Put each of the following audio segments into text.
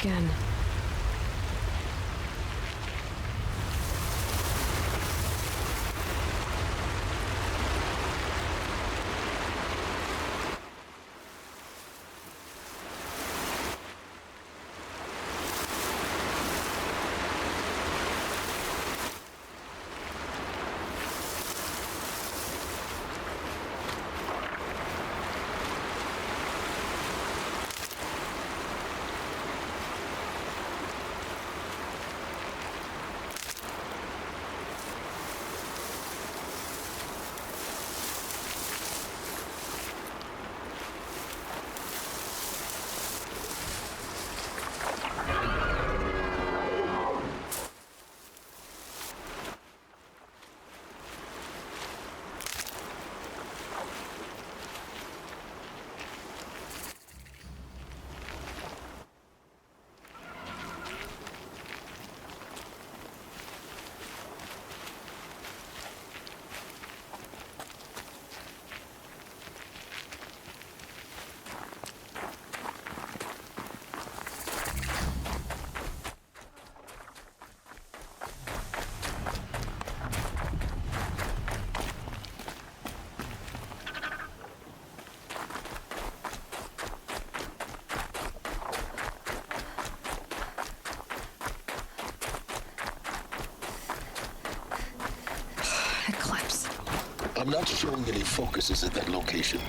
again. I'm not showing any focuses at that location.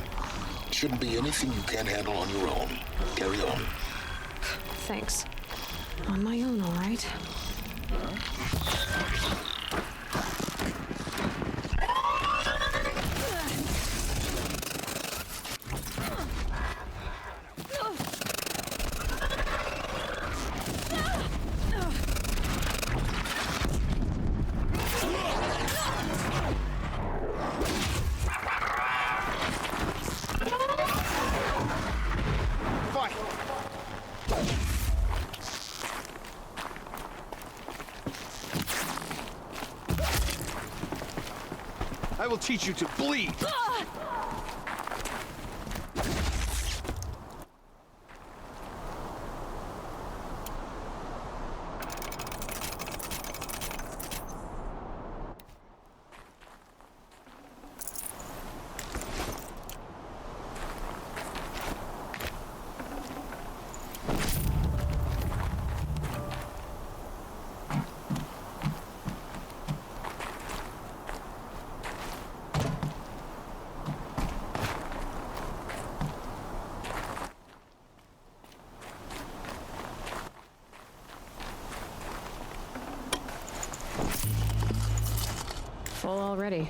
Shouldn't be anything you can't handle on your own. Carry on. Thanks. On my own, all right. I will teach you to bleed! Full already.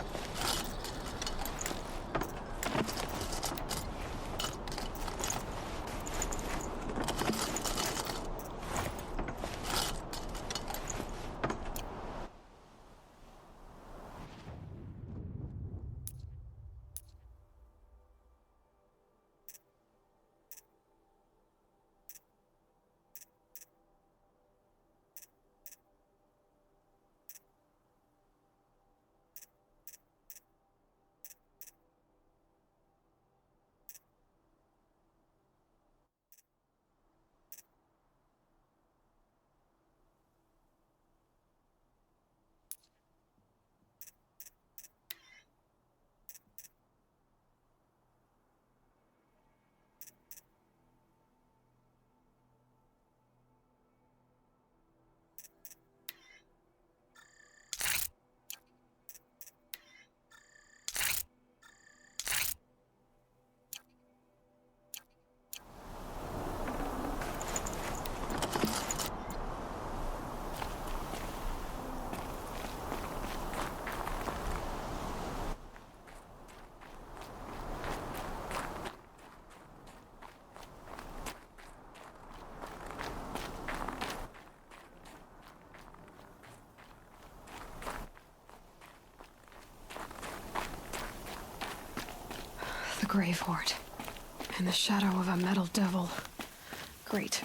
The grave hoard. In the shadow of a metal devil. Great.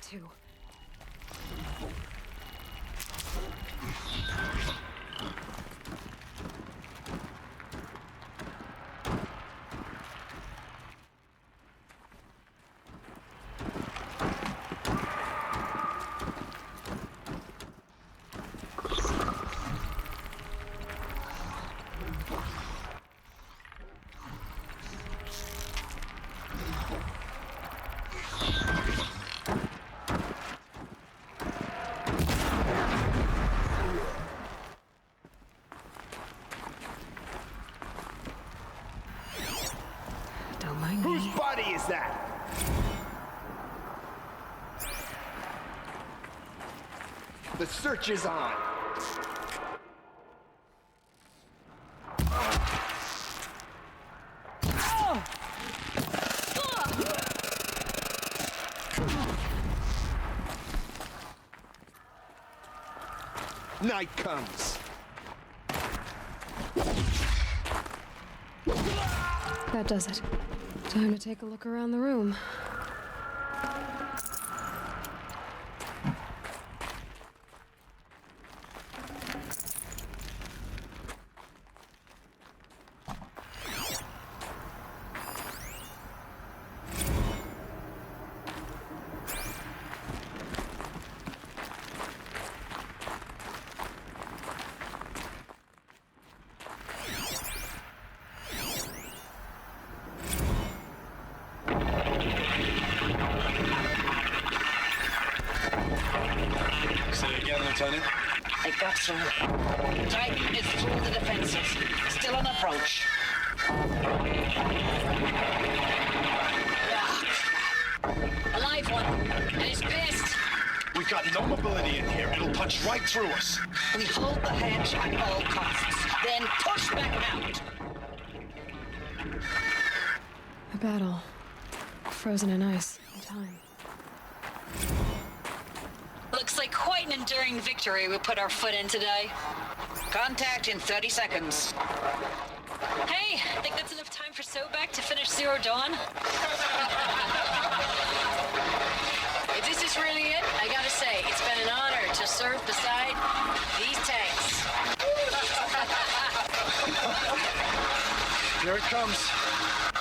to. Don't mind Whose me. body is that? The search is on. Night comes. That does it. Time to take a look around the room. Lieutenant? They got through. Titan is through the defenses. Still on approach. A live one. And he's pissed. We've got no mobility in here. It'll punch right through us. We hold the hedge at all costs. Then push back out. A battle. Frozen in ice. In time. Looks like quite an enduring victory we put our foot in today. Contact in 30 seconds. Hey, think that's enough time for Sobek to finish Zero Dawn? If this is really it, I gotta say, it's been an honor to serve beside these tanks. Here it comes.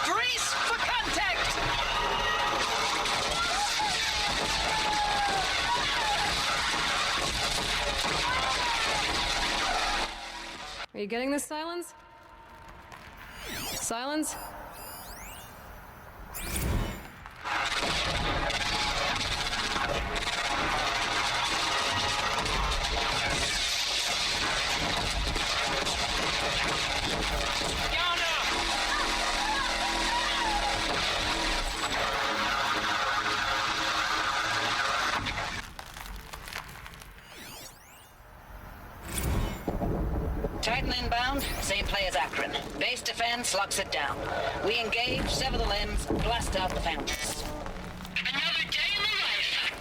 Grease for contact! Are you getting this, Silence? Silence? Titan inbound, same play as Akron. Base defense locks it down. We engage, sever the limbs, blast out the fountains. Another day in the life.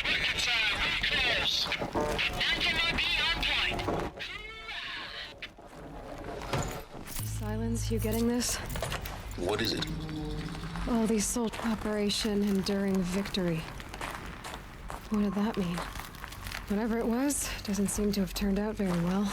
Wickets are really close. Anti-MOB on point. Silence, you getting this? What is it? All these soldiers. Operation Enduring Victory. What did that mean? Whatever it was, doesn't seem to have turned out very well.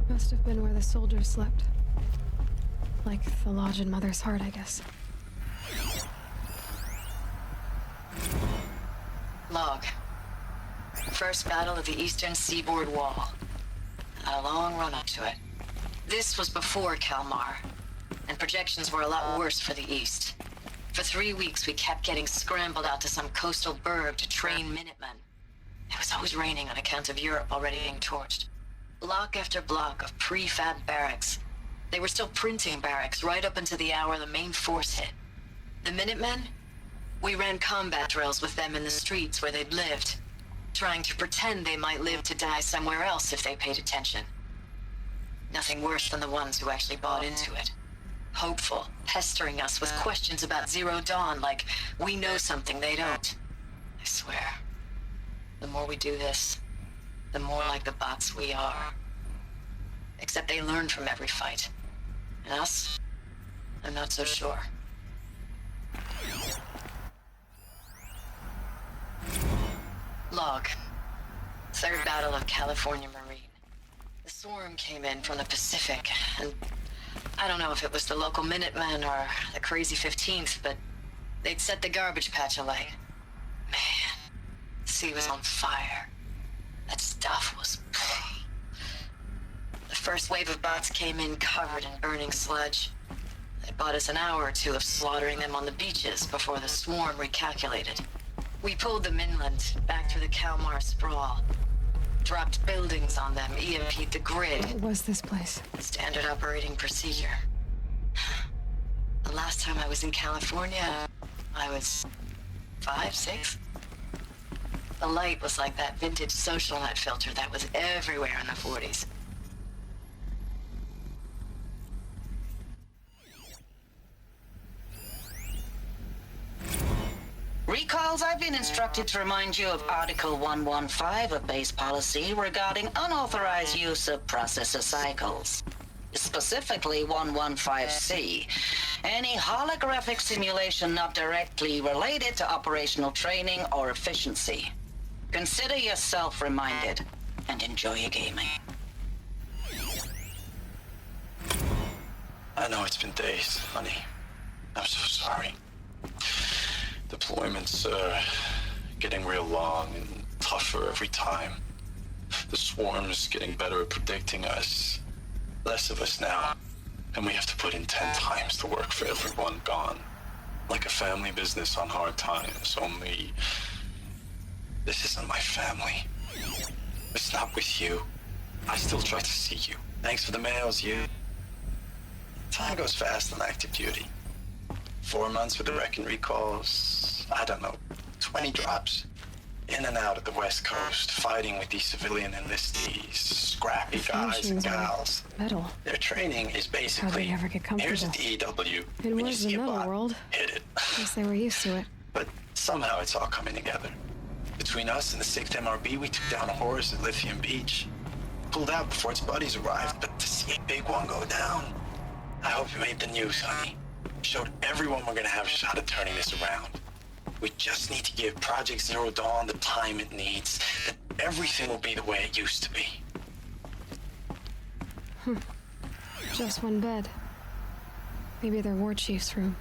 Must have been where the soldiers slept. Like the lodge in Mother's Heart, I guess. Log. First battle of the eastern seaboard wall. Had a long run up to it. This was before Kalmar, and projections were a lot worse for the east. For 3 weeks, we kept getting scrambled out to some coastal burg to train Minutemen. It was always raining on account of Europe already being torched. Block after block of prefab barracks. They were still printing barracks right up until the hour the main force hit. The Minutemen? We ran combat drills with them in the streets where they'd lived, trying to pretend they might live to die somewhere else if they paid attention. Nothing worse than the ones who actually bought into it. Hopeful, pestering us with questions about Zero Dawn like we know something they don't. I swear, the more we do this, the more like the bots we are. Except they learn from every fight. And us? I'm not so sure. Log. Third Battle of California Marine. The swarm came in from the Pacific, and I don't know if it was the local Minutemen or the crazy 15th, but they'd set the garbage patch alight. Man, the sea was on fire. That stuff was... The first wave of bots came in covered in burning sludge. It bought us an hour or two of slaughtering them on the beaches before the swarm recalculated. We pulled them inland, back through the Kalmar sprawl. Dropped buildings on them, EMP'd the grid. What was this place? Standard operating procedure. The last time I was in California, I was 5, 6. The light was like that vintage social net filter that was everywhere in the 40s. Recalls, I've been instructed to remind you of Article 115 of base policy regarding unauthorized use of processor cycles. Specifically 115C. Any holographic simulation not directly related to operational training or efficiency. Consider yourself reminded and enjoy your gaming. I know it's been days, honey. I'm so sorry. Deployments are getting real long and tougher every time. The swarm's getting better at predicting us. Less of us now. And we have to put in 10 times the work for everyone gone. Like a family business on hard times, only... This isn't my family. It's not with you. I still try to see you. Thanks for the mails, you. Time goes fast on active duty. 4 months with the wreck and recalls, I don't know, 20 drops. In and out of the West Coast, fighting with these civilian enlistees, scrappy guys and gals. Metal. Their training is How'd basically, they ever get comfortable? here's a DEW. It When you was the see a metal bot, world. hit it. Guess they were used to it. But somehow it's all coming together. Between us and the 6th MRB, we took down a horse at Lithium Beach. Pulled out before its buddies arrived, but to see a big one go down. I hope you made the news, honey. Showed everyone we're gonna have a shot at turning this around. We just need to give Project Zero Dawn the time it needs, that everything will be the way it used to be. Just one bed. Maybe their war chief's room.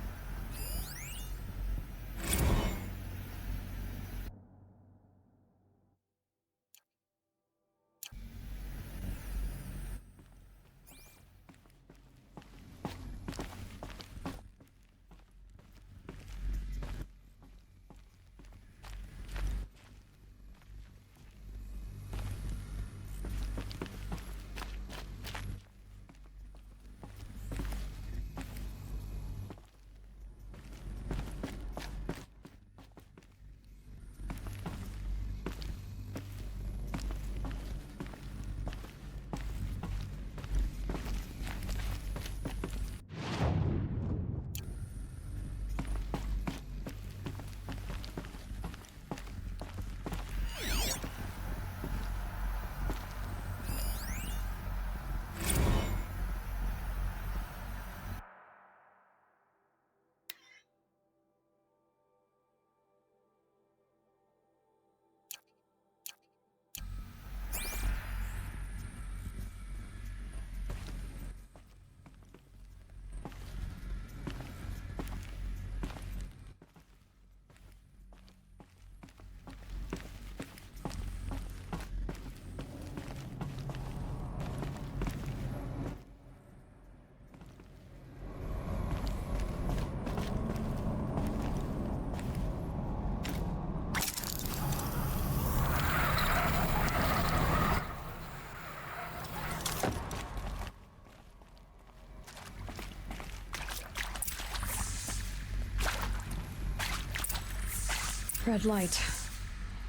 Red light.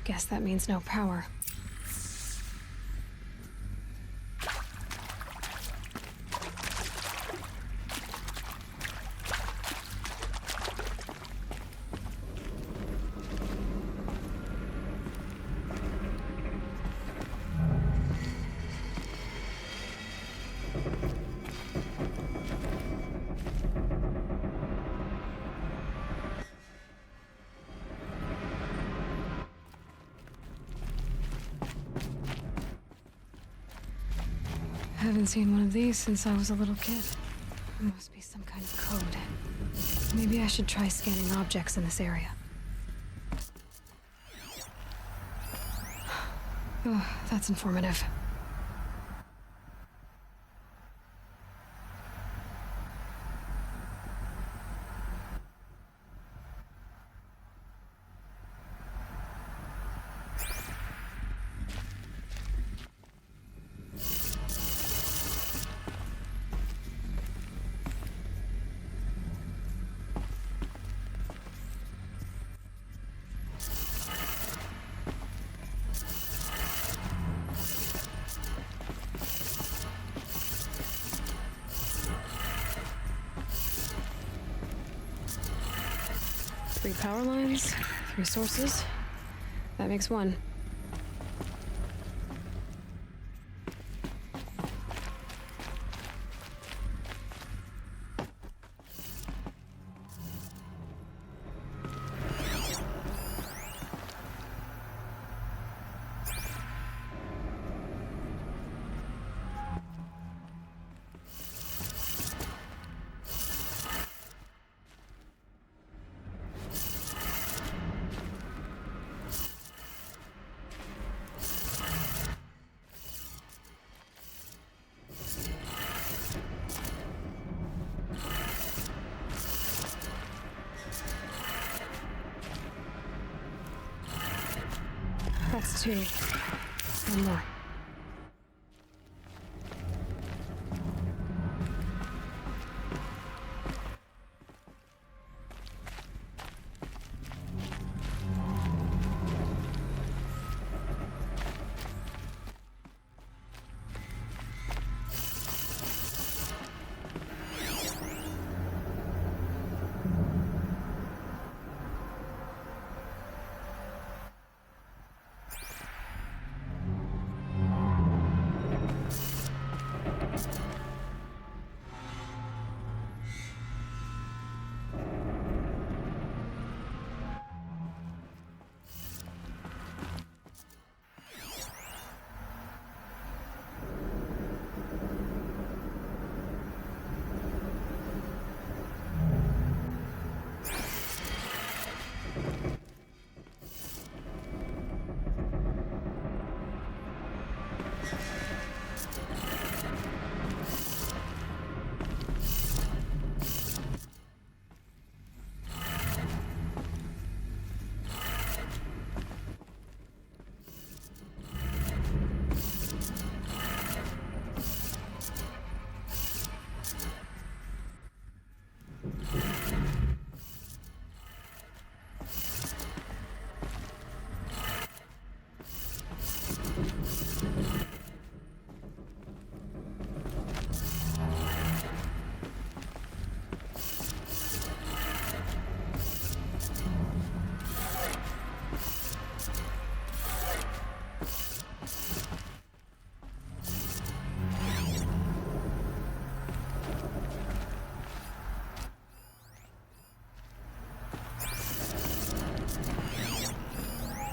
Guess that means no power. I haven't seen one of these since I was a little kid. There must be some kind of code. Maybe I should try scanning objects in this area. Oh, that's informative. Three power lines, 3 sources. That makes 1. That's 2. One more.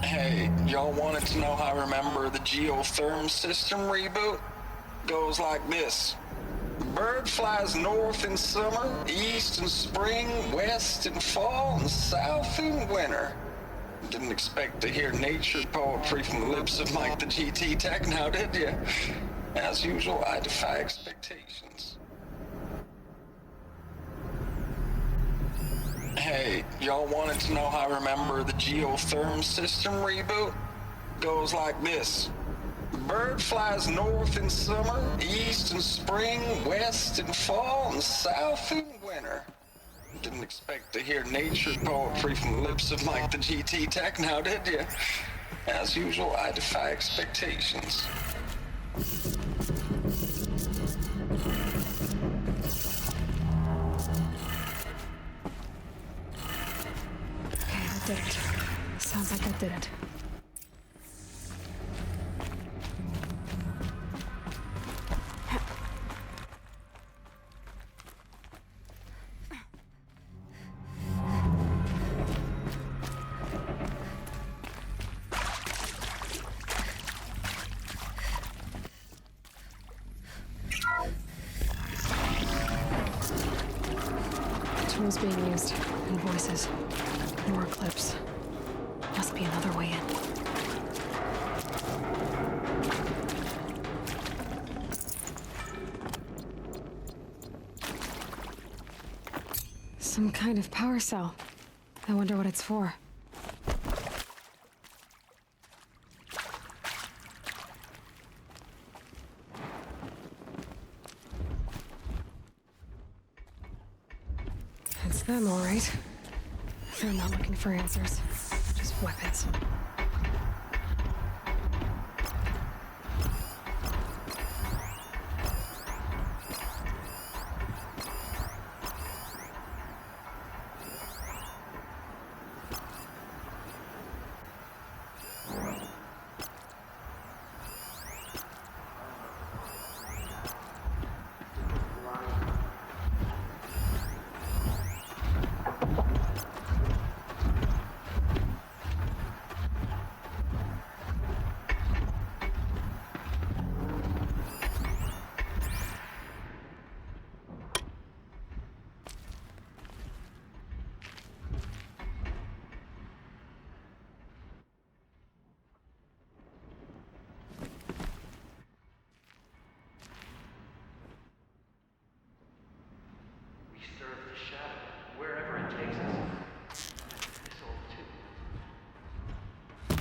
Hey, y'all wanted to know how I remember the geotherm system reboot? Goes like this. Bird flies north in summer, east in spring, west in fall, and south in winter. Didn't expect to hear nature poetry from the lips of Mike the GT Tech now, did you? As usual, I defy expectations. Hey, y'all wanted to know how I remember the geotherm system reboot? Goes like this. Bird flies north in summer, east in spring, west in fall, and south in winter. Didn't expect to hear nature poetry from the lips of Mike the GT Tech now, did you? As usual, I defy expectations. Okay, that did it. Sounds like that did it. Tools being used, and voices. More clips. Must be another way in. Some kind of power cell. I wonder what it's for. It's them, all right. They're not looking for answers, just weapons.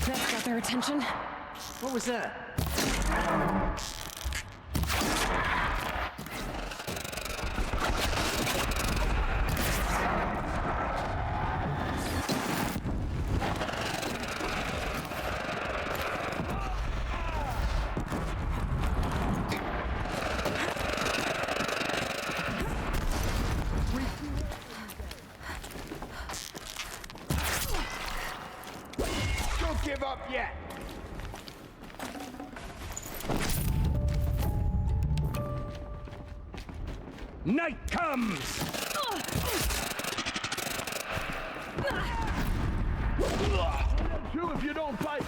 That's got their attention. What was that? Don't give up yet! Night comes! You if you don't fight!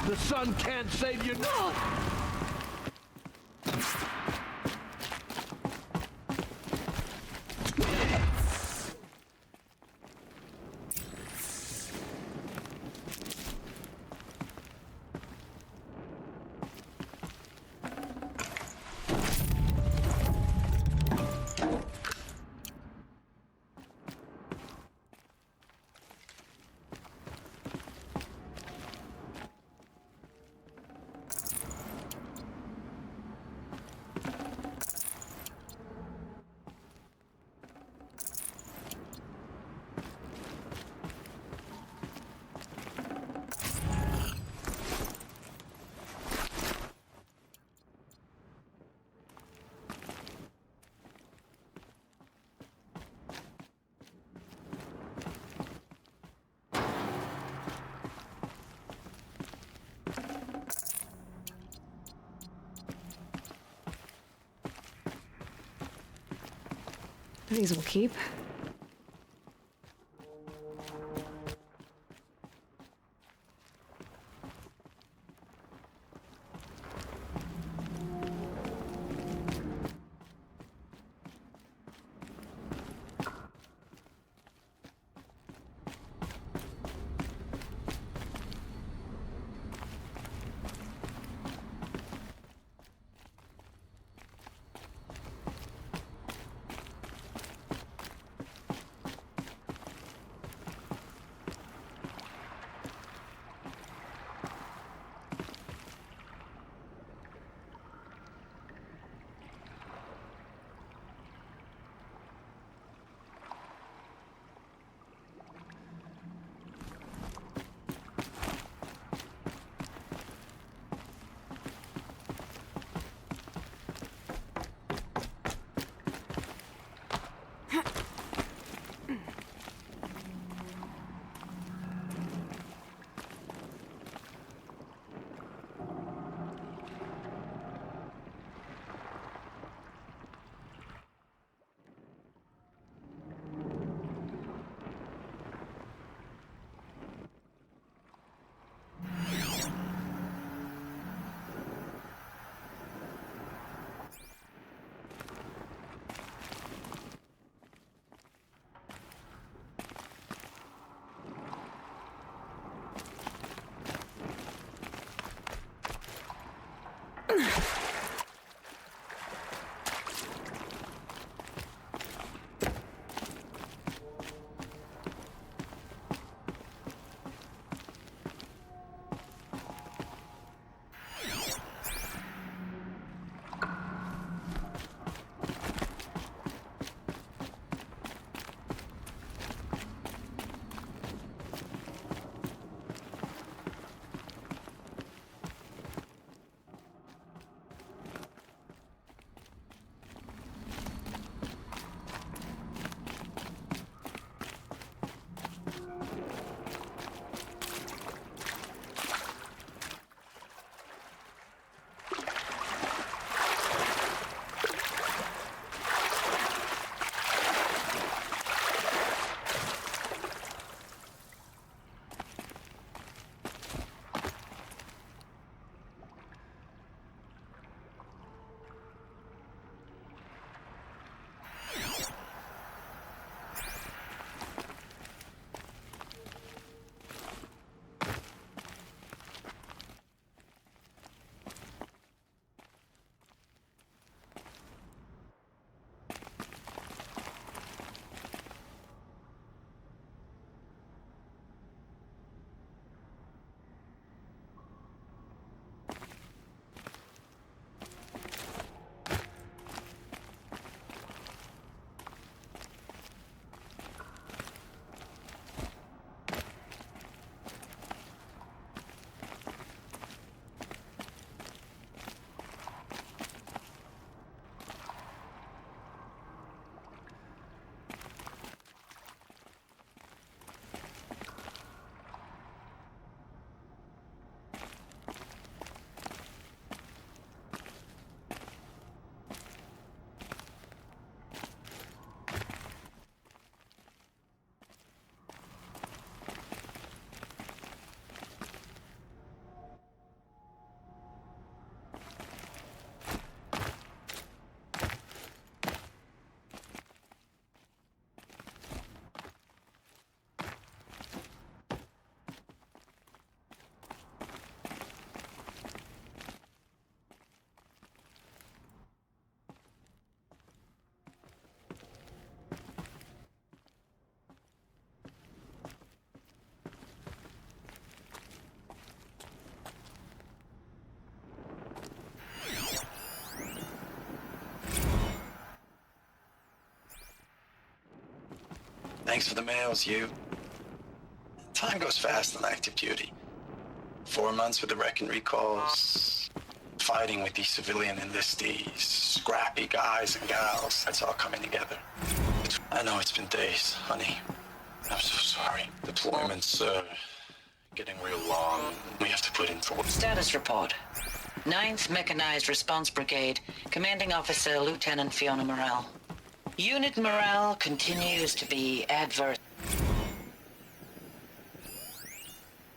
The sun can't save you now! These will keep. Thanks for the mails, you. Time goes fast on active duty. 4 months with the wreck and recalls, fighting with these civilian enlistees, scrappy guys and gals. That's all coming together. I know it's been days, honey. I'm so sorry. Deployments, getting real long. We have to put in for... Status report. 9th Mechanized Response Brigade, Commanding Officer Lieutenant Fiona Morrell. Unit morale continues to be adverse.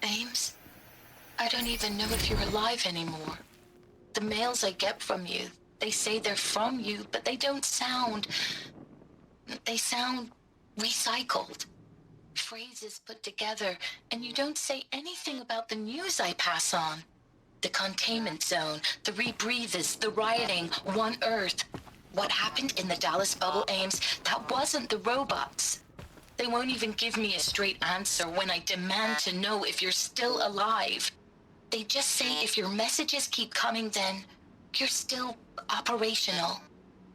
Ames, I don't even know if you're alive anymore. The mails I get from you, they say they're from you, but they don't sound... They sound recycled. Phrases put together, and you don't say anything about the news I pass on. The containment zone, the rebreathers, the rioting, One Earth. What happened in the Dallas bubble, Ames, that wasn't the robots. They won't even give me a straight answer when I demand to know if you're still alive. They just say if your messages keep coming, then you're still operational.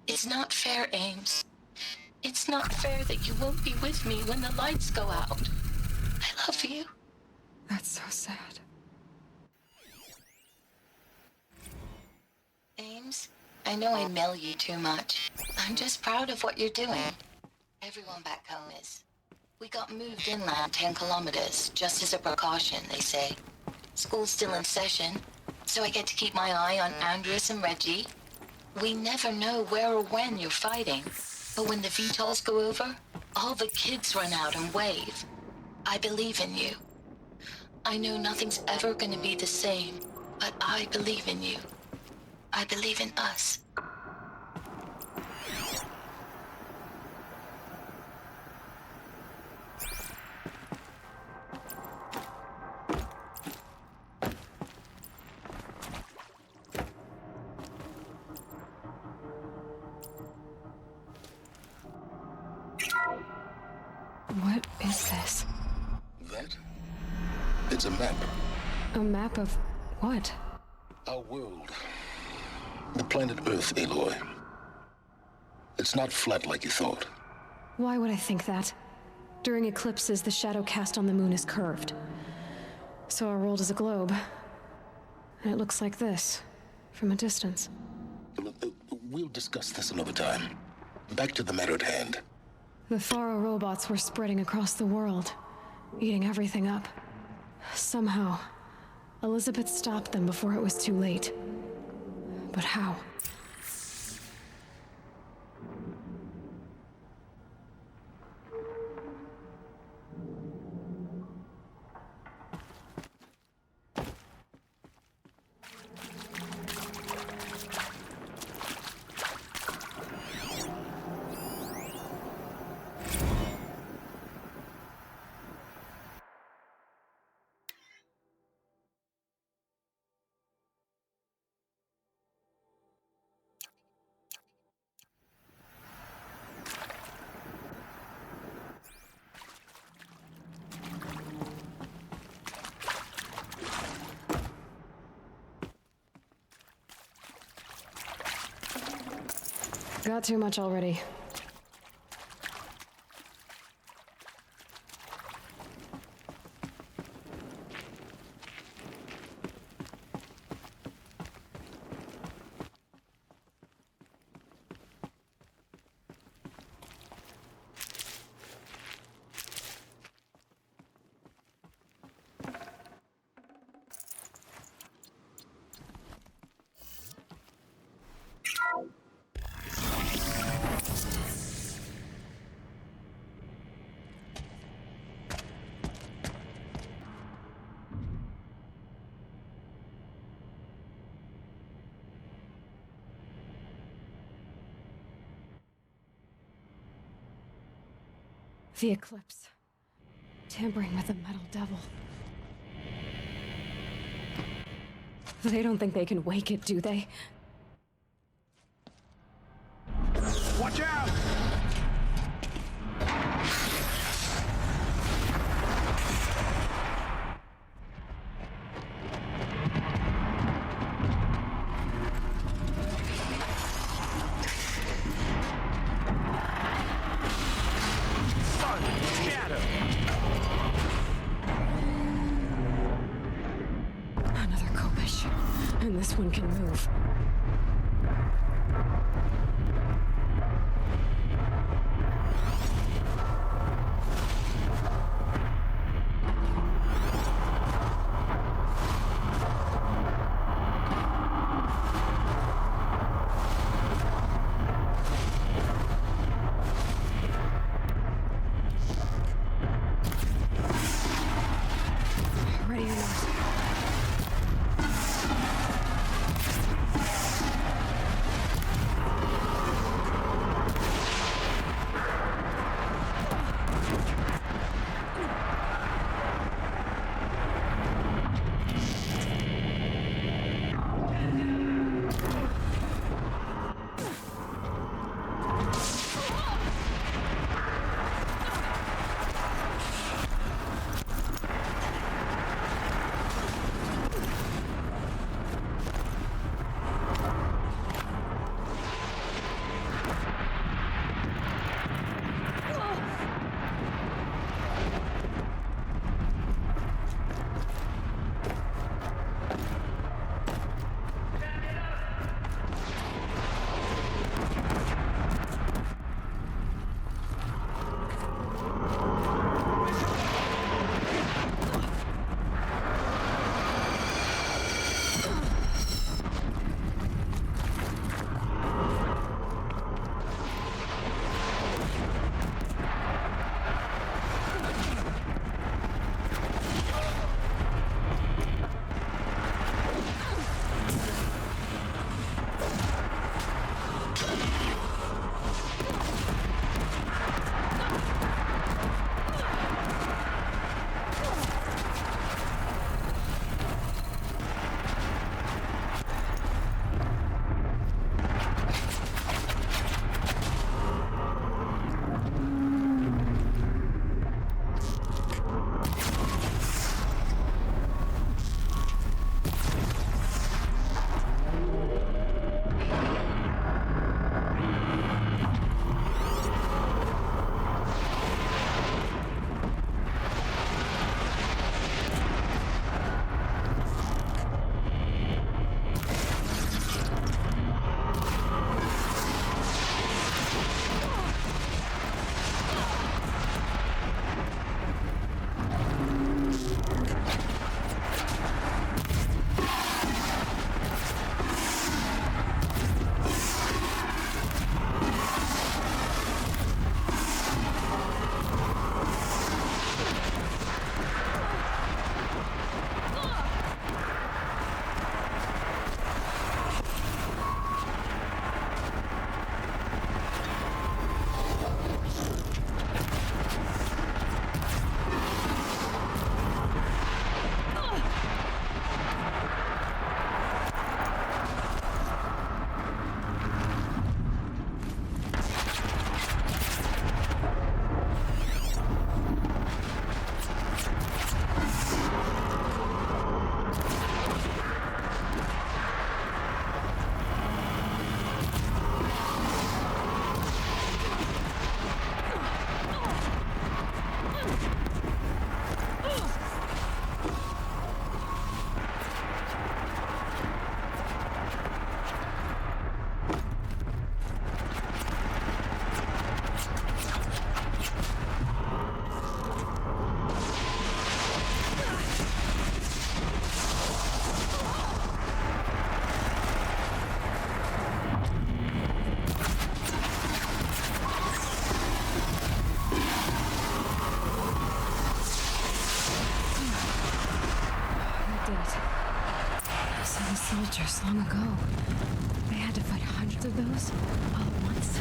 It's not fair, Ames. It's not fair that you won't be with me when the lights go out. I love you. That's so sad. Ames, I know I mail you too much. I'm just proud of what you're doing. Everyone back home is. We got moved inland 10 kilometers, just as a precaution, they say. School's still in session, so I get to keep my eye on Andres and Reggie. We never know where or when you're fighting, but when the VTOLs go over, all the kids run out and wave. I believe in you. I know nothing's ever gonna be the same, but I believe in you. I believe in us. What is this? That? It's a map. A map of what? Our world. The planet Earth, Aloy. It's not flat like you thought. Why would I think that? During eclipses, the shadow cast on the moon is curved. So our world is a globe. And it looks like this, from a distance. We'll discuss this another time. Back to the matter at hand. The Faro robots were spreading across the world, eating everything up. Somehow, Elizabeth stopped them before it was too late. But how? Got too much already. The eclipse. Tampering with the metal devil. They don't think they can wake it, do they? Watch out! And this one can move. Ready or not. Soldiers long ago. They had to fight hundreds of those all at once.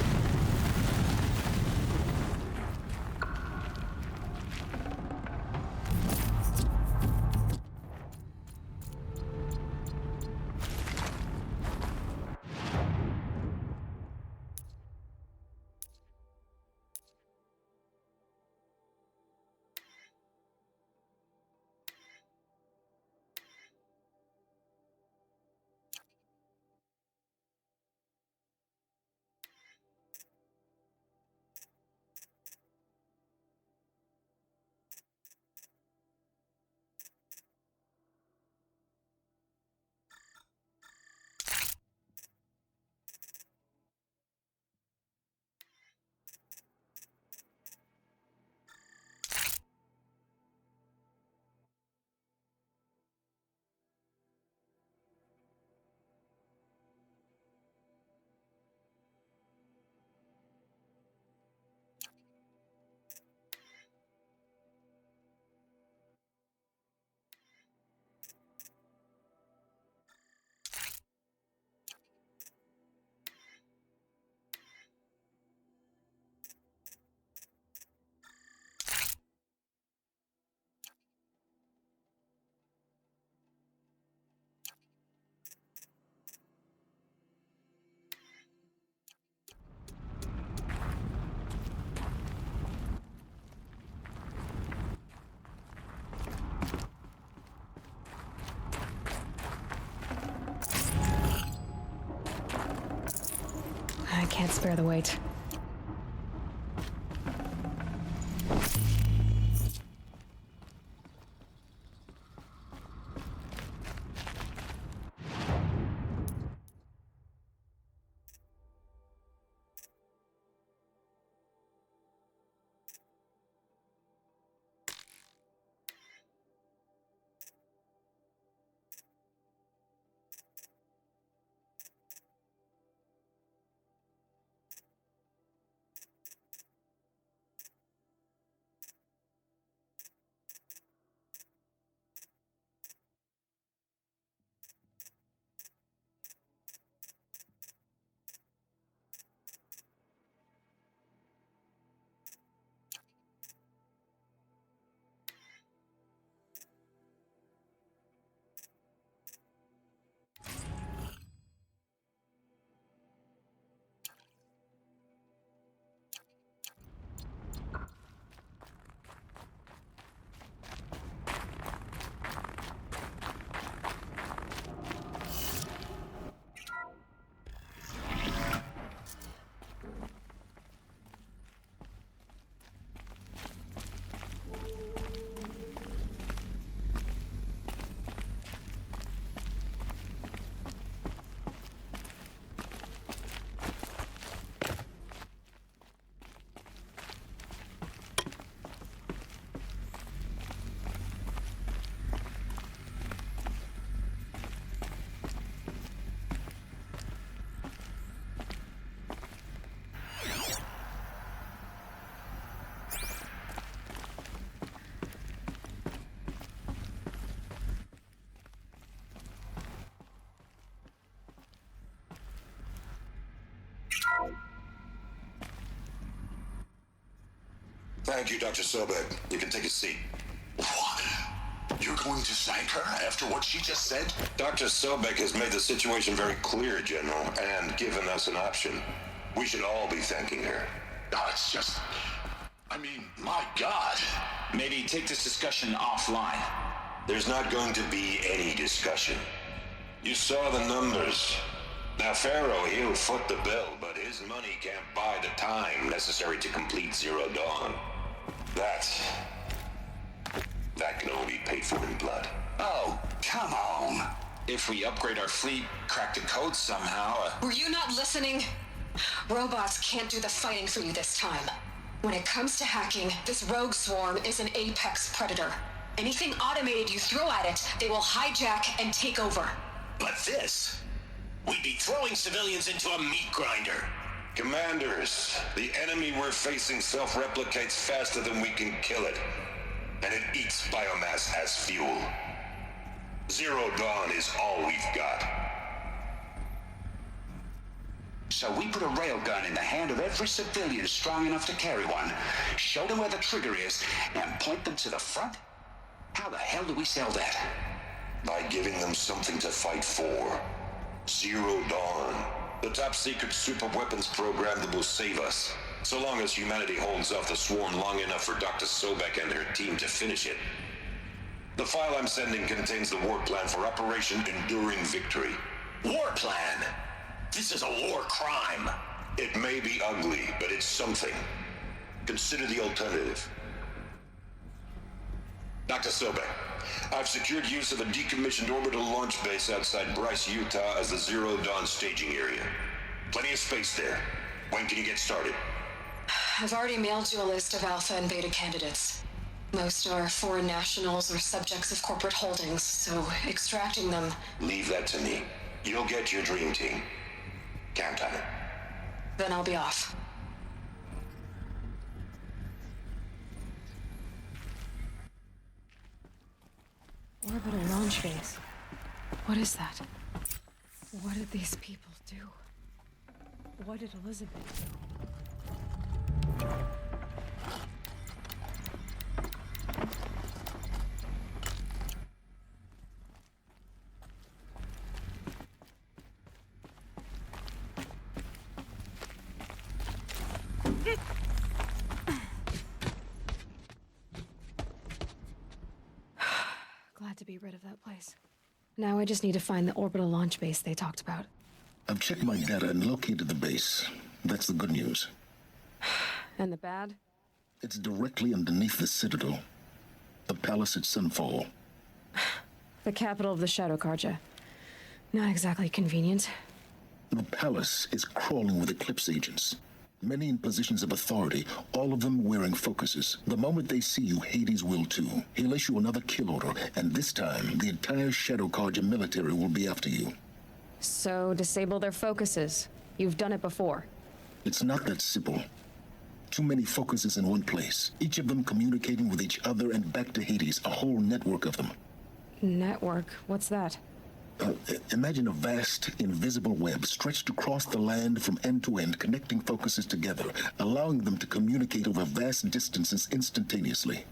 Let's bear the weight. Thank you, Dr. Sobek. You can take a seat. What? You're going to thank her after what she just said? Dr. Sobek has made the situation very clear, General, and given us an option. We should all be thanking her. Oh, it's just... I mean, my God. Maybe take this discussion offline. There's not going to be any discussion. You saw the numbers. Now, Pharaoh, he'll foot the bill, but his money can't buy the time necessary to complete Zero Dawn. That can only be paid for in blood. Oh, come on. If we upgrade our fleet, crack the code somehow... Were you not listening? Robots can't do the fighting for you this time. When it comes to hacking, this rogue swarm is an apex predator. Anything automated you throw at it, they will hijack and take over. But this... We'd be throwing civilians into a meat grinder. Commanders, the enemy we're facing self-replicates faster than we can kill it. And it eats biomass as fuel. Zero Dawn is all we've got. So we put a railgun in the hand of every civilian strong enough to carry one, show them where the trigger is, and point them to the front? How the hell do we sell that? By giving them something to fight for. Zero Dawn. The top-secret super-weapons program that will save us. So long as humanity holds off the swarm long enough for Dr. Sobek and her team to finish it. The file I'm sending contains the war plan for Operation Enduring Victory. War plan? This is a war crime. It may be ugly, but it's something. Consider the alternative. Dr. Sobek, I've secured use of a decommissioned orbital launch base outside Bryce, Utah as the Zero Dawn staging area. Plenty of space there. When can you get started? I've already mailed you a list of alpha and beta candidates. Most are foreign nationals or subjects of corporate holdings, so extracting them... Leave that to me. You'll get your dream team. Count on it. Then I'll be off. Orbital launch base. What is that? What did these people do? What did Elizabeth do? Glad to be rid of that place. Now I just need to find the orbital launch base they talked about. I've checked my data and located the base. That's the good news. And the bad? It's directly underneath the Citadel. The palace at Sunfall. The capital of the Shadow Carja. Not exactly convenient. The palace is crawling with Eclipse agents. Many in positions of authority, all of them wearing focuses. The moment they see you, Hades will too. He'll issue another kill order, and this time, the entire Shadow Carja military will be after you. So, disable their focuses. You've done it before. It's not that simple. Too many focuses in one place, each of them communicating with each other and back to Hades, a whole network of them. Network? What's that? Imagine a vast, invisible web stretched across the land from end to end, connecting focuses together, allowing them to communicate over vast distances instantaneously.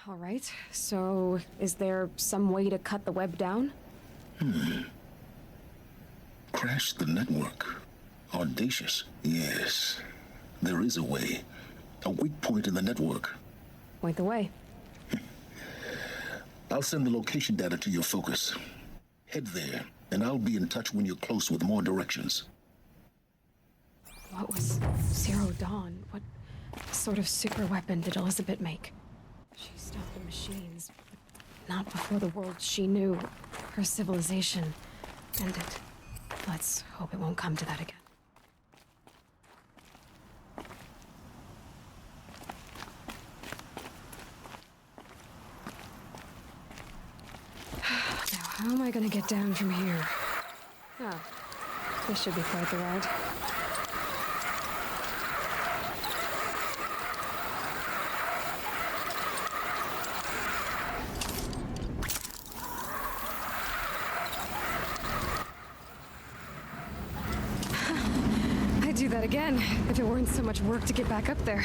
All right, so is there some way to cut the web down? Crash the network. Audacious. Yes, there is a way. A weak point in the network. Point the way. I'll send the location data to your focus. Head there, and I'll be in touch when you're close with more directions. What was Zero Dawn? What sort of super weapon did Elizabeth make? She stopped the machines, but not before the world she knew, her civilization, ended. Let's hope it won't come to that again. How am I gonna get down from here? Oh, this should be quite the ride. I'd do that again if it weren't so much work to get back up there.